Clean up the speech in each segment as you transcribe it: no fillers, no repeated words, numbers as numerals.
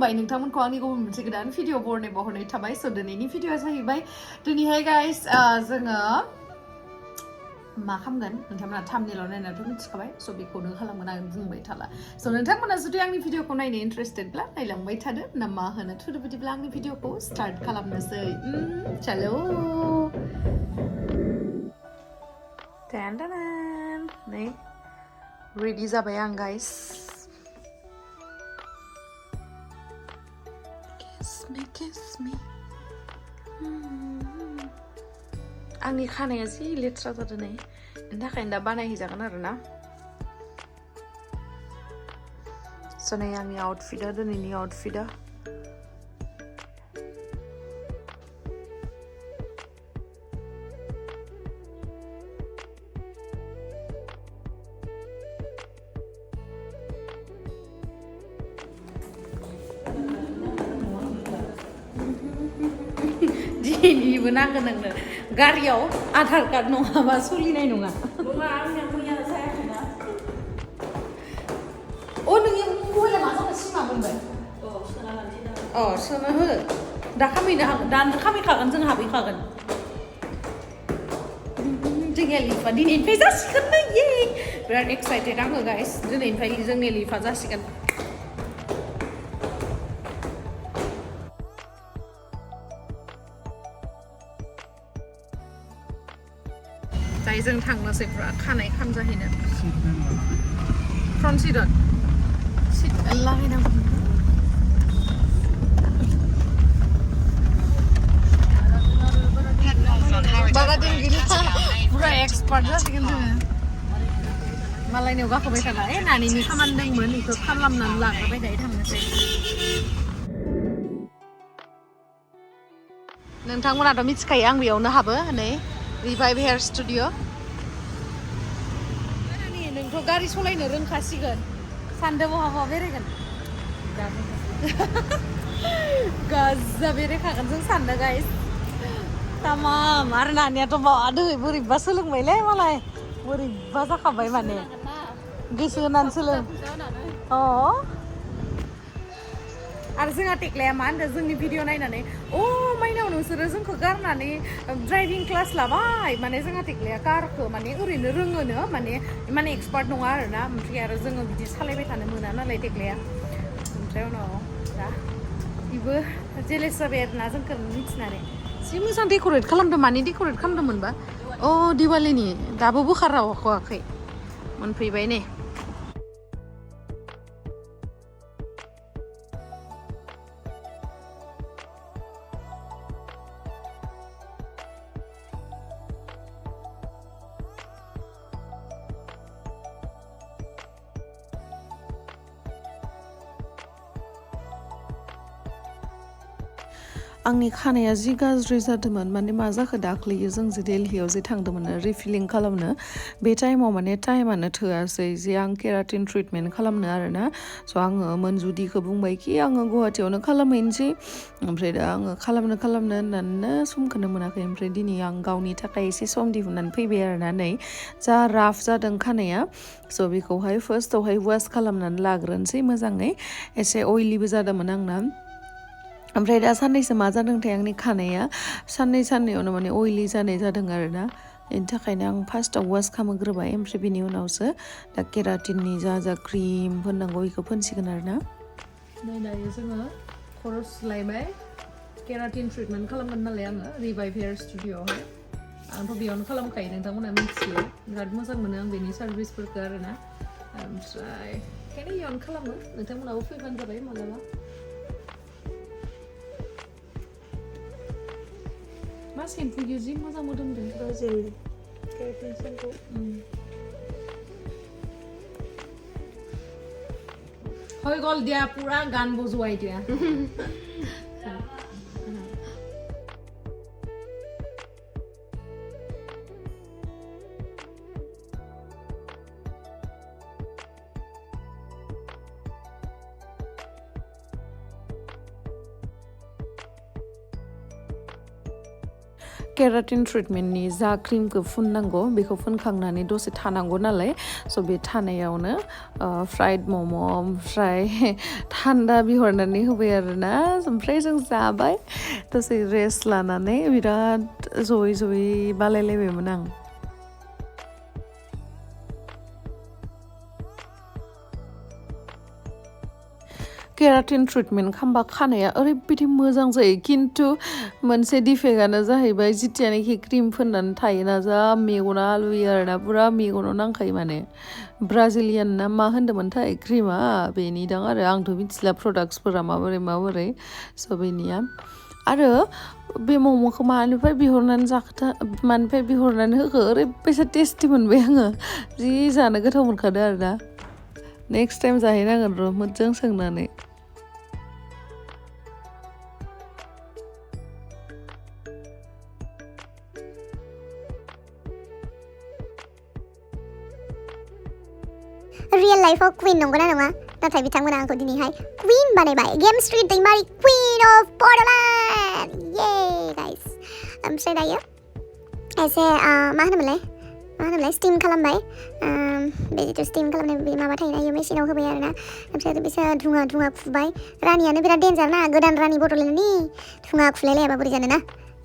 खुलुमबाय नोंथांमोनखौ आंनि गुबुन मोनसे गोदान भिडिअ बरनाय बावहरनाय थाबाय स' दिनैनि भिडिअआ जाहैबाय दिनैहाय गाइस जोङो मा खालामगोन नोंथांमोना थाम्बनेलाव नायनानैथ' मिथिखाबाय स' बेखौनो खालामगोन आं बुंबाय थाला स' नोंथांमोना जुदि आंनि भिडिअखौ नायनो इन्टारेस्टेडब्ला नायलांबाय थादो ना मा होनो थुदो बिदिब्ला आंनि भिडिअखौ स्टार्ट खालामनोसै चलो नै रेडि जाबाय आं गाइस kiss me आंनि खानाया जि लेथ्रा जादों नै बेनि थाखायनो दा बानायहैजागोन आरो ना स' नै आंनि आउटफिटआ दिनैनि आउटफिटआ दिनैबो नांगोन नोंनो गारियाव आधार कार्ड नङाबा सोलिनाय नङा नोंनि मबाइला मा जाबाय सिमा मोनबाय सोना हो दा खामायनो हागोन दा खामायखागोन जों हाबहैखागोन जोंनिया लिफा दिनैनिफ्राय जासिगोन ना ये बिराद एक्साइटेड आङो गाइस दिनैनिफ्राय जोंनि लिफा जासिगोन दायो जों थांनोसै पुरा खानाय खामजाहैनो फ्रन्ट सिटआव सिट लागायनांगौ बारा दिन गैला पुरा एक्सपार्ट जासिगोन जोङो मालायनियाव गाखोबाय थाला नानिनि खामानि दंमोन बेखौ खालामनानै लाग्रोबाय दायो थांनोसै नोंथांमोनाथ' मिथिखायो आं बेयावनो हाबो नै रिभाइभ हेयार स्टुडिअ नोंथ' गारि सालायनो रोंखासिगोन सानदो बहा बेरायगोन गाजा बेरायखागोन जों सानदो गाइस तामाम आरो नानियाथ' दोहै बोरैबा सोलोंबायलै मालाय बोरैबा जाखाबाय माने गोसो होनानै सोलों आरो जोंहा टेक्लाया मा होनदों जोंनि भिडिअ नायनानै माइनाव नोंसोरो जोंखौ गारनानै ड्राइभिं क्लास लाबाय माने जोंहा टेक्लाया कारखौ माने ओरैनो रोङोनो माने एक्सपार्ट नङा आरोना ओमफ्राय आरो जोङो बिदि सालायबाय थानो मोना नालाय टेक्लाया ओमफ्राय उनाव दा बेबो जेलेस जाबाय आरोना जोंखौ मिथिनानै जि मोजां डेक'रेट खालामदों मानि डेक'रेट खालामदोंमोनबा दिवालीनि दाबो बोखाराखै मोनफैबाय नै आंनि खानाया जि गाज्रि जादोंमोन माने मा जाखो दाख्लैयो जों जे दिल्लीयाव जे थांदोंमोन रिफिलिं खालामनो बे टाइमाव माने टाइमानो थोआसै जे आं केराटिन ट्रिटमेन्ट खालामनो आरोना स' आङो मोनजुदिखौ बुंबाय कि आङो गुवाहाटियावनो खालामहैनोसै ओमफ्राय दा आङो खालामनो होननानैनो समखौनो मोनाखै ओमफ्राय दिनै आं गावनि थाखाय एसे सम दिहुननानै फैबाय आरोना नै जा राफ जादों खानाया स' बेखौहाय फार्स्टआवहाय वास खालामनानै लाग्रोनोसै मोजाङै एसे अइलिबो जादोंमोन आंना ओमफ्राय दा साननैसो मा जादोंथाय आंनि खानाया साननैयावनो माने अइलि जानाय जादों आरोना बेनि थाखायनो आं फार्स्टआव वास खालामग्रोबाय ओमफ्राय बिनि उनावसो दा केराटिननि जा क्रिम फोननांगौ बेखौ फोनसिगोन आरोना दायो जोङो खर' सुलायबाय केराटिन ट्रिटमेन्ट खालामगोन नालाय आङो रिभाइभ हेयार स्टुडिअ'आवहाय आंथ' बेयावनो खालामखायो नोंथांमोना मिथियो बिराद मोजां मोनो आं बेनि सार्भिसफोरखौ आरोना ओमफ्राय ओंखायनो बेयावनो खालामो नोंथांमोनाबो फैबानो जाबाय मालाबा मा सेम्पु जि मोजां मोदोमदों जेल केराटिन सेम्पु হৈ গ'ল দিয়া পুৰা গান বজোৱাই দিয়া केराटिन ट्रिटमेन्टनि जा क्रिमखौ फुननांगौ बेखौ फुनखांनानै दसे थानांगौ नालाय स' बे थानायावनो फ्राइड मम' ओमफ्राय थान्दा बिहरनानै होबाय आरोना ओमफ्राय जों जाबाय दसे रेस्ट लानानै बिराद जयै जयै बालायलायबायमोन आं केराटिन ट्रिटमेन्ट खालामबा खानाया ओरैबायदि मोजां जायो खिन्थु मोनसे डिफेक्टआनो जाहैबाय जिथियानोखि क्रिम फोननानै थायोना जा मेगना आलुयो आरोना पुरा मेगनाव नांखायो माने ब्राजिलियान ना मा होन्दोंमोनथाय क्रिमा बेनि दां आरो आंथ' मिथिला प्रडाक्ट्सफोरा माबोरै स' बेनिया आरो बे मम'खौ मानिफ्राय बिहरनानै मानिफ्राय बिहरनानै होखो ओरैबायसा टेस्टि मोनबाय आङो जि जानो गोथाव मोनखादो आरोना नेक्स्ट टाइम जाहैनांगोन र' मोजां सोंनानै रियल लाइफआव क्वीन नंगौना नङा नाथाय बिथांमोना आंखौ दिनैहाय क्वीन बानायबाय गेम स्ट्रीट दैमारि क्वीन अफ बड'लेण्ड ये गाइस ओमफ्राय दायो एसे मा होनोमोनलाय स्टीम खालामबाय बे जिथु स्टीम खालामनाय बे माबा थायोना इयो मेसिनाव होबाय आरोना ओमफ्राय बिसोर धुङा खुबाय रानियानो बिराद डेन्जार ना गोदान रानि बड'लेण्डनि धुङा खुलायलायाबा बोरै जानो ना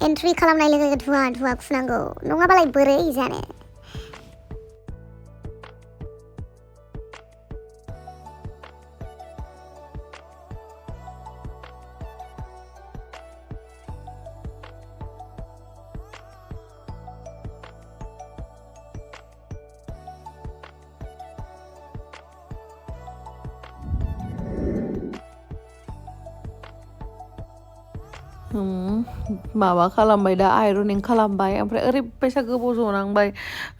एन्ट्रि खालामनाय लोगो धुङा खुनांगौ नङाबालाय बोरै जानो माबा खालामबाय दा आयरनिं खालामबाय ओमफ्राय ओरैबायसा गोबाव जनांबाय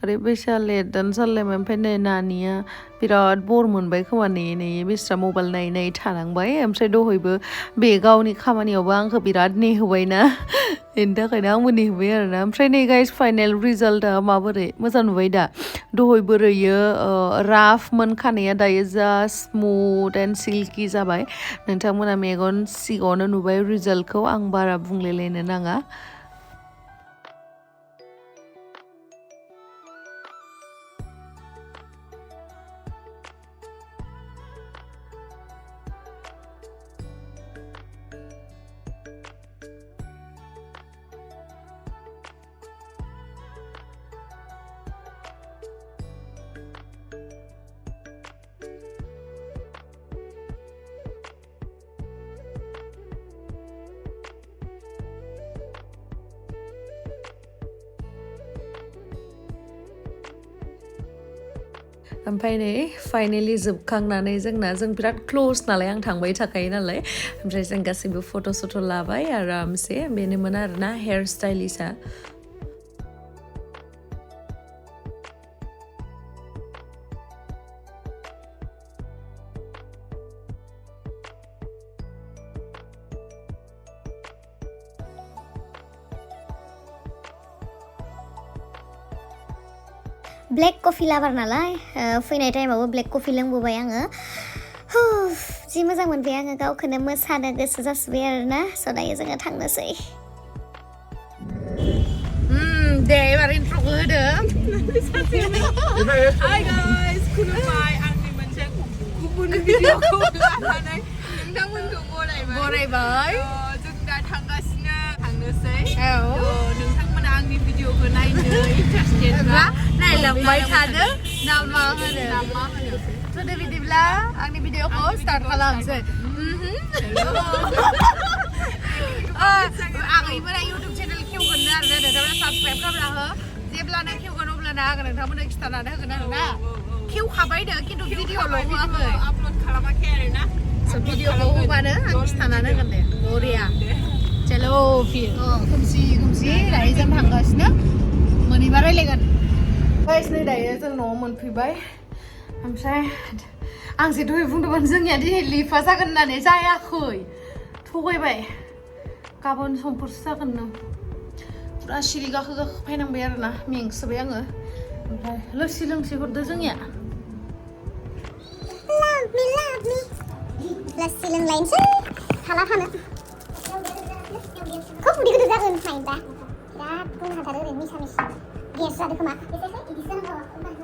ओरैबायसा लेटआनो जालायबाय ओमफ्राय नै नानिया बिराद बर मोनबाय खोमा नेयै बिस्रा मबाइल नायै थानांबाय ओमफ्राय दहायबो बे गावनि खामानियावबो आंखौ बिराद नेहोबायना बेनि थाखायनो आंबो नेहोबाय आरोना ओमफ्राय नै गाइस फाइनेल रिजाल्टआ माबोरै मोजां नुबाय दा दहाय बोरैयो राफमोन खानाया दायो जा स्मुथ एन्ड सिल्कि जाबाय नोंथांमोना मेगन सिगाङावनो नुबाय रिजाल्टखौ आं बारा बुंलायलायनो नाङा ओमफ्राय नै फाइनेलि जोबखांनानै जों बिराद क्ल'ज नालाय आं थांबाय थाखायो नालाय ओमफ्राय जों गासैबो फट' लाबाय आरामसे बेनोमोन आरोना हेयार स्टाइलिशआ ब्लेक कफि लाभार नालाय फैनाय टाइमावबो ब्लेक कफि लोंबोबाय आङो जि मोजां मोनबाय आङो गावखौनो मोसानो गोसो जासोबाय आरोना स' दायो जोङो थांनोसै दे एबार इन्ट्र'खौ होदो Hi guys, Khulumbai आंनि मोनसे गुबुन भिडिअखौ लानानै नोंथांमोनखौ बरायबाय जों दा थांनोसै नोंथांमोना आंनि भिडिअखौ नायनो इन्टारेस्टेडब्ला नायलांबाय थादो ना मा होनो थ' बिदिब्ला आंनि भिडिअखौ स्टार्ट खालामसै आगैमोना इउटुब चेनेल खेवगोन आरो नोंथांमोना साबस्क्राइब खालामना हो जेब्लानो खेवगोन अब्लानो आङो नोंथांमोननो खिन्थानानै होगोन आरोना खेवखाबायनो खिन्थु भिडिअल' होआखै आपल'ड खालामाखै आरोना भिडिअखौ होबानो आं खिन्थानानै होगोन दे बरिया चलो फिर खोमसि दायो जों थांगासिनो मोनहैबा रायलायगोन गाइस नै दायो जों न'आव मोनफैबाय ओमफ्राय आं जे दहाय बुंदोंमोन जोंनिया दिनै लिफा जागोन होननानै जायाखै थगायबाय गाबोन समफोरसो जागोननो पुरा सिरि गाखो फैनांबाय आरोना मेंसोबाय आङो ओमफ्राय लोसि हरदो जोंनिया Love me लोसि लोंलायनोसै हाला थानो खब उदै गुदुं जागोन फाइनबा बिराद बुंनो हाथारो ओरैनो मिसा मिसि गेस जादों खोमा एसे इदिसो नांगौ